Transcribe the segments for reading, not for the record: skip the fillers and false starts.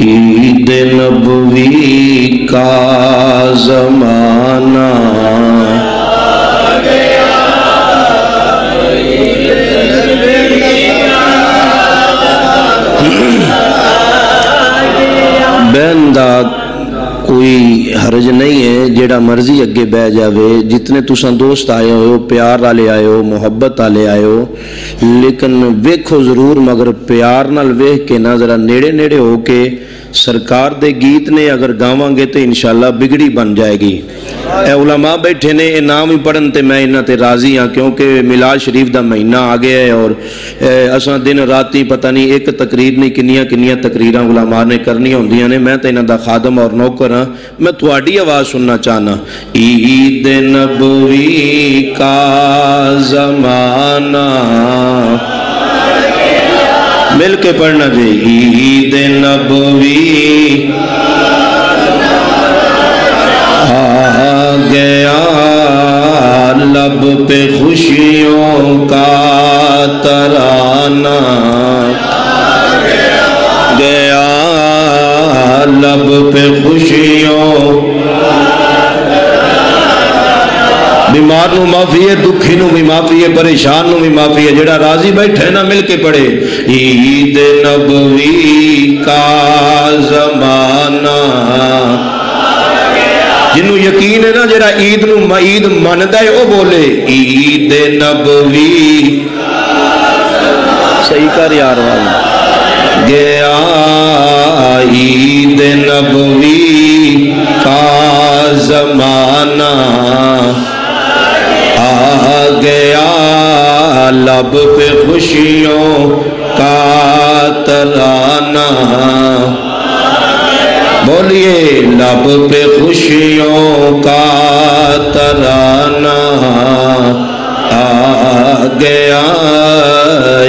عید نبوی کا زمانہ بہندہ کوئی حرج نہیں ہے، جیڑا مرضی اگے بہ جاوے، جتنے تساں دوست آئے ہو، پیار والے آئے ہو، محبت والے آئے ہو، لیکن ویکھو ضرور، مگر پیار نال ویکھ کے نہ ذرا نیڑے نیڑے ہو کے سرکار دے گیت نے اگر گاواں گے تو انشاءاللہ بگڑی بن جائے گی۔ اے علماء بیٹھے نے، اے نام ہی پڑھن تے میں انہاں تے راضی ہاں، کیونکہ میلاد شریف دا مہینہ آ گیا ہے اور اساں دن راتی پتہ نہیں ایک تقریر نہیں کنیاں تقریراں علماء نے کرنی ہوندیاں نے۔ میں تے انہاں دا خادم اور نوکر ہاں، میں تہاڈی آواز سننا چاہنا۔ عید نبوی کا زمانہ، مل کے پڑھنا جی، عید نبوی آ گیا، لب پہ خوشیوں کا ترانہ گیا، لب پہ خوشیوں، بیمار نو معافی ہے، دکھی نو بھی معافی ہے، پریشان نو بھی معافی ہے، جڑا راضی بیٹھے نا مل کے پڑھے۔ عید نبوی کا زمانہ، جنہوں یقین ہے نا جڑا عید نو عید ماندا ہے او بولے عید نبوی، صحیح کر یار والا گیا، عید نبوی کا زمانہ آ گیا، لب پہ خوشیوں کا ترانہ، بولیے لب پہ خوشیوں کا ترانہ آ گیا،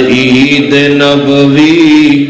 عید نبوی